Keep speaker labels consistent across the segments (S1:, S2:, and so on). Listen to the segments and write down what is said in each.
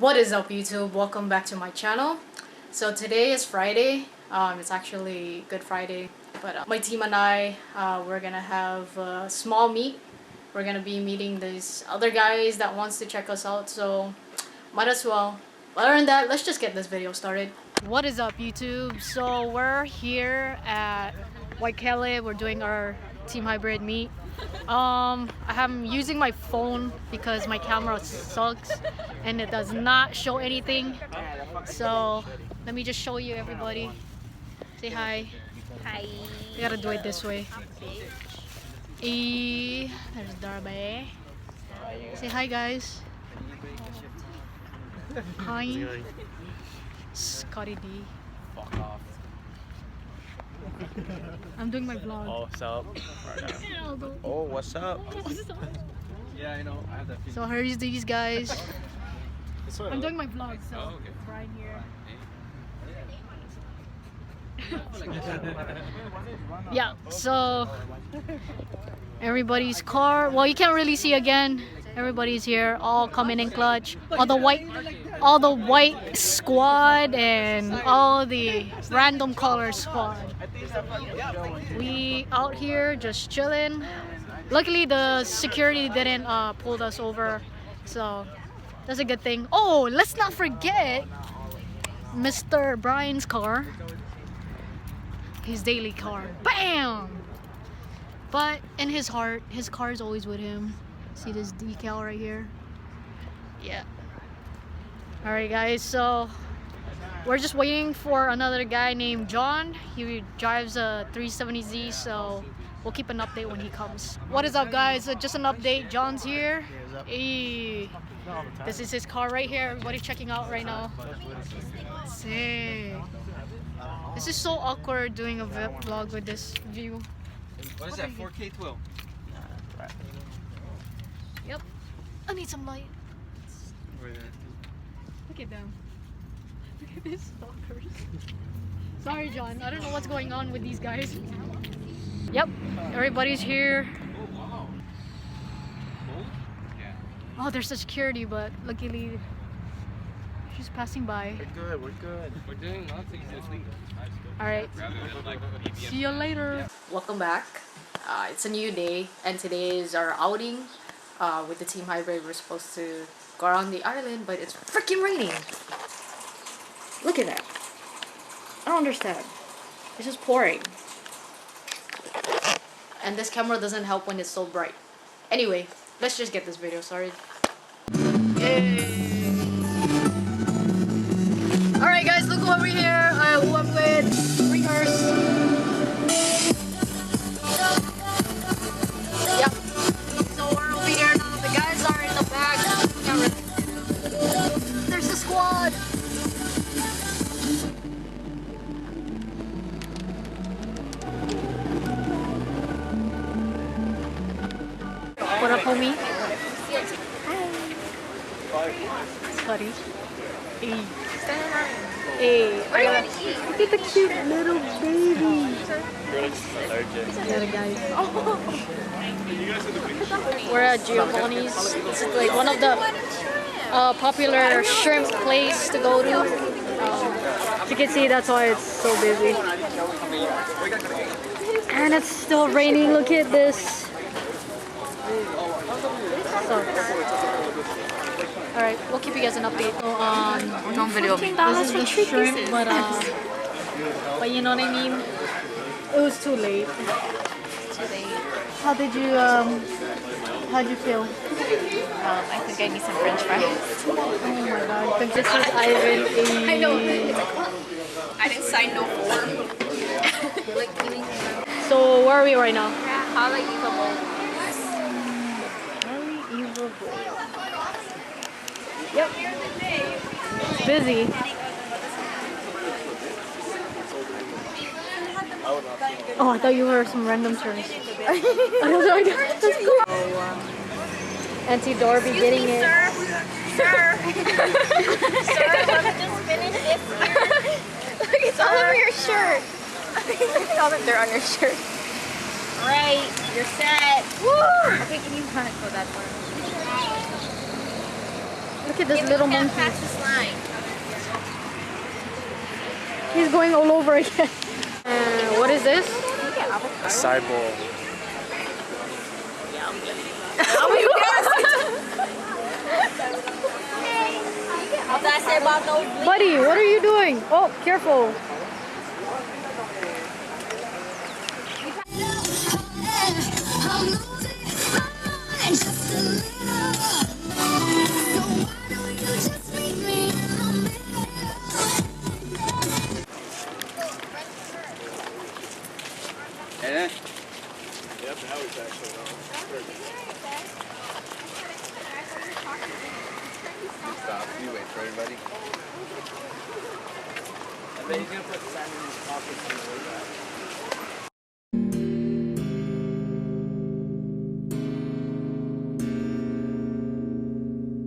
S1: What is up, YouTube? Welcome back to my channel. So today is Friday. It's actually Good Friday, but my team and I, we're gonna have a small meet. We're gonna be meeting these other guys that wants to check us out, so might as well. Other than that, let's just get this video started. What is up, YouTube? So we're here at Waikele. We're doing our team hybrid meet. I'm using my phone because my camera sucks and it does not show anything. So let me just show you everybody. Say hi.
S2: Hi.
S1: We gotta do it this way. There's Darby. Say hi, guys. Hi. Scotty D.
S3: Fuck off.
S1: I'm doing my vlog.
S3: Oh, what's up? Oh, what's up? Yeah, I know. I have that feeling.
S1: So here's these guys. I'm doing my vlog, so
S3: Oh, okay.
S1: Brian here. Yeah, so everybody's car. Well, you can't really see again. Everybody's here, all coming in clutch. All the white squad and all the random color squad. We out here just chilling. Luckily, the security didn't pull us over, so that's a good thing. Oh, let's not forget Mr. Brian's car. His daily car. Bam! But in his heart, his car is always with him. See this decal right here? Yeah. Alright, guys, so we're just waiting for another guy named John. He drives a 370Z, so we'll keep an update when he comes. What is up, guys? Just an update. John's here. Hey. This is his car right here. Everybody's checking out right now. Sick. This is so awkward doing a vlog with this view.
S3: What is that? 4K 12?
S1: Yep. I need some light. Look at them. Look at these stalkers. Sorry, John. I don't know what's going on with these guys. Yep. Everybody's here. Oh, there's a security, but luckily she's passing by.
S3: We're good, we're good. We're doing nothing.
S1: Alright. See you later. Welcome back. It's a new day, and today is our outing with the Team Hybrid. We're supposed to go around the island, but it's freaking raining. Look at that. I don't understand. It's just pouring. And this camera doesn't help when it's so bright. Anyway, let's just get this video started. Yay! Alright guys, look over here. Who I'm with. Rehearse. Yep. So we're over here now. The guys are in the back. There's a squad. What up, homie? Scotty. Hey. Hey. Look at the cute little baby. Yeah, guys. We're at Giovanni's. It's like one of the popular shrimp place to go to. As you can see, that's why it's so busy. And it's still raining. Look at this. Alright, we'll keep you guys an update. So,
S2: Don't video me.
S1: this is the shrimp, but you know what I mean? It was too late.
S2: Too late.
S1: How'd you feel?
S2: I think I need some French fries.
S1: Oh my god, this is Ivan.
S2: I know. I didn't sign no form.
S1: So, where are we right now?
S2: How like you come home?
S1: Yep. It's busy. Oh, I thought you were some random tourist. I don't know. Let's go. Auntie Dorby getting it.
S2: Sir, sir, let me just finish this here. Look, it's all over your shirt. Look at all that dirt on your shirt. Right, you're set. Woo! Okay, can you go that far?
S1: Look at this little monkey.
S2: Pass this line.
S1: He's going all over again. What is this?
S3: Acai bowl.
S2: What did I say about those?
S1: Buddy, what are you doing? Oh, careful.
S3: And stop. You wait for everybody. I bet he's gonna put sand in his pocket.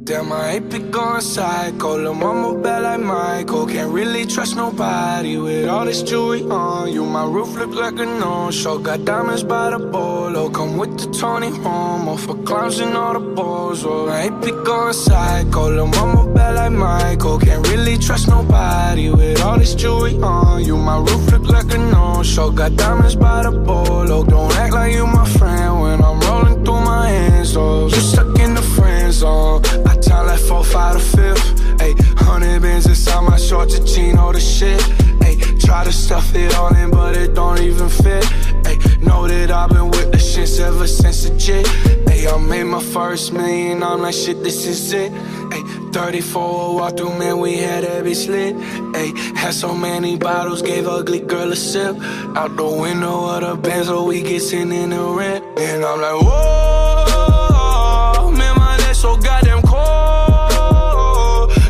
S4: Damn, I ain't been going psycho. Lil' mama bad like Michael. Can't really trust nobody with all this jewelry on you. My roof look like a no-show. Got diamonds by the bolo. Come with the Tony Romo for clowns and all the balls. Oh, I ain't been going psycho. Lil' mama bad like Michael. Can't really trust nobody with all this jewelry on you. My roof look like a no-show. Got diamonds by the bolo. Don't act like you my friend when I'm rolling through my hands. Oh, you stuck in the friend zone. Time like 4, 5 to 5th. Ayy, 100 bins inside my shorts, a chino the shit. Ayy, try to stuff it all in, but it don't even fit. Ayy, know that I've been with the shits ever since the jit. Ayy, I made my first million, I'm like shit, this is it. Ayy, 34 walk through, man, we had that bitch lit. Ayy, had so many bottles, gave ugly girl a sip. Out the window of the Benz, so we get sent in the rent. And I'm like, whoa, man, my neck so goddamn cold.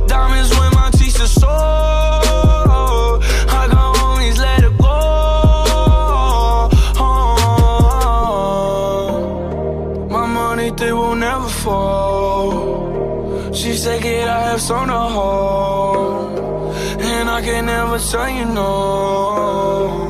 S4: Diamonds when my teeth are sore. I got homies, let it go. My money, they will never fall. She said, kid, I have some to hold, and I can never tell you no.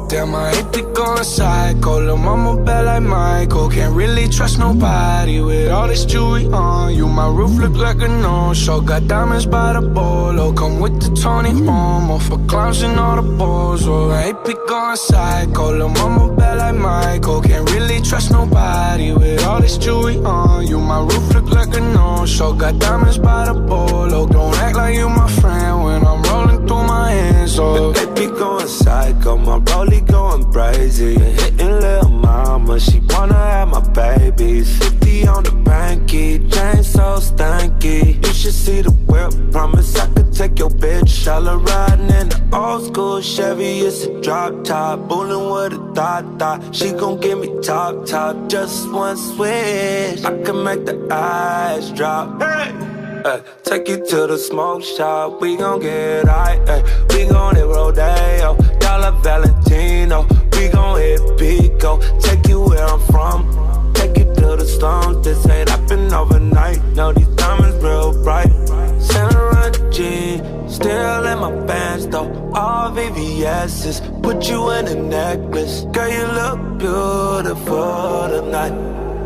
S4: Damn, I ain't been going psycho. Lil' mama bad like Michael. Can't really trust nobody with all this jewelry on you. My roof look like a no-show. Got diamonds by the bolo. Come with the Tony Romo for clowns and all the balls. Oh, I ain't been going psycho. Lil' mama bad like Michael. Can't really trust nobody with all this jewelry on you. My roof look like a no-show. Got diamonds by the bolo. Don't act like you my friend when I'm rolling through my hands. Oh,
S5: they be going psycho. My rollie going crazy. Hitting lil' mama, she wanna have my babies. 50 on the banky, chain so stanky. You should see the whip, promise I could take your bitch. All her riding in the old school Chevy, it's a drop top. Bullin' with a thought. She gon' give me top, just one switch. I can make the eyes drop. Hey! Take you to the smoke shop, we gon' get high. We gon' hit Rodeo, Dollar Valentino. We gon' hit Pico, take you where I'm from. Take you to the slums, this ain't happen overnight. No, these diamonds real bright. Santa G, still in my pants though. All VVS's, put you in a necklace. Girl, you look beautiful tonight.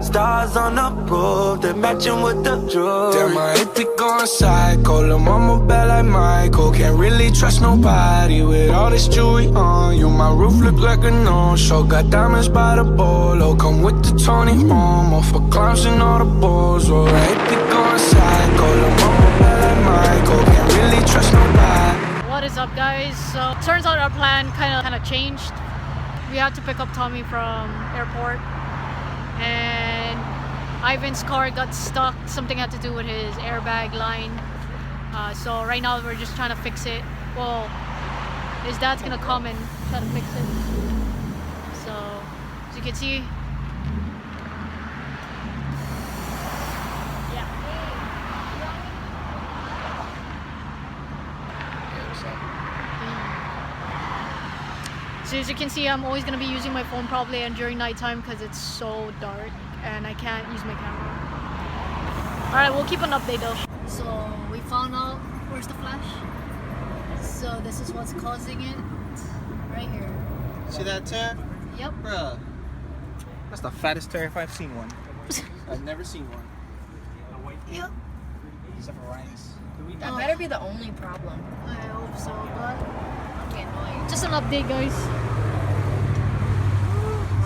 S5: Stars on the roof, they're matching with the jewelry.
S4: Damn, I ain't been going psycho. Lil' mama bad like Michael. Can't really trust nobody with all this jewelry on you. My roof look like a no-show. Got diamonds by the bolo. Come with the Tony Romo for clowns and all the balls. Oh, I ain't been going psycho. Lil' mama bad like Michael. Can't really trust nobody.
S1: What is up, guys? So turns out our plan kind of changed. We had to pick up Tommy from airport, and Ivan's car got stuck. Something had to do with his airbag line. So right now we're just trying to fix it. Well, his dad's gonna come and try to fix it. So as you can see, so as you can see, I'm always going to be using my phone probably and during nighttime because it's so dark and I can't use my camera. Alright, we'll keep an update though. So we found out where's the flash. So this is what's causing it. Right here.
S3: See that tear?
S1: Yep.
S3: Bruh. That's the fattest tear if I've seen one. I've never seen one.
S1: Yep.
S3: Except for Ryan's.
S2: That better be the only problem.
S1: I hope so, but
S2: Okay, annoying.
S1: just an update, guys.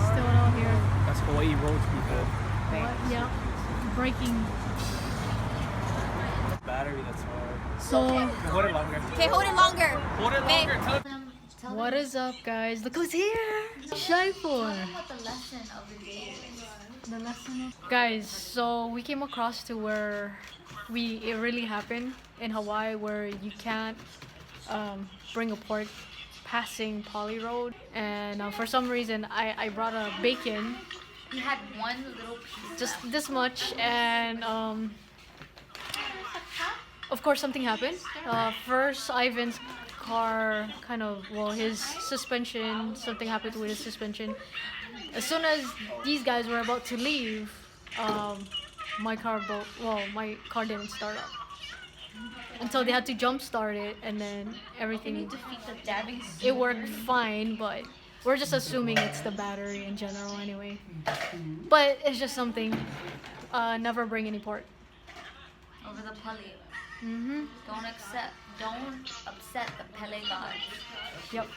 S1: Still out here.
S3: That's Hawaii roads, people.
S1: What? Yeah, breaking.
S3: Battery, that's hard.
S1: So,
S3: Hold it longer.
S2: Okay, hold it longer.
S3: Hold it
S2: May-
S3: longer. Tell
S1: what is up, guys? Look who's here! Shy for.
S2: What the lesson of the day is.
S1: The lesson. Guys, so we came across to where it really happened in Hawaii, where you can't bring a pork passing Poly Road, and for some reason I brought a bacon,
S2: We had one little piece.
S1: just this much, and of course something happened. First, Ivan's car his suspension, something happened with his suspension. As soon as these guys were about to leave, my car didn't start up until they had to jump start it, and then everything.
S2: Defeat the dabbing.
S1: It worked fine, but we're just assuming it's the battery in general anyway. But it's just something. Never bring any pork.
S2: Over the Pele.
S1: Mhm.
S2: Don't upset the Pele gods.
S1: Yep.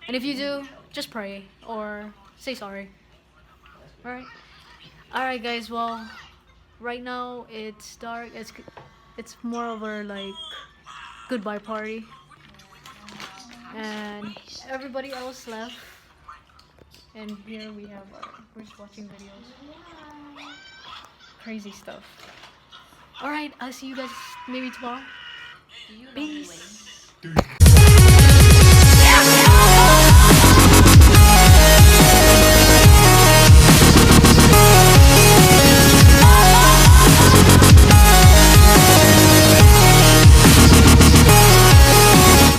S1: And if you do, just pray or say sorry. Alright. Alright, guys. Well, right now it's dark. It's more of a like goodbye party, and everybody else left. And here we have we're just watching videos. Crazy stuff. Alright, I'll see you guys maybe tomorrow. Peace.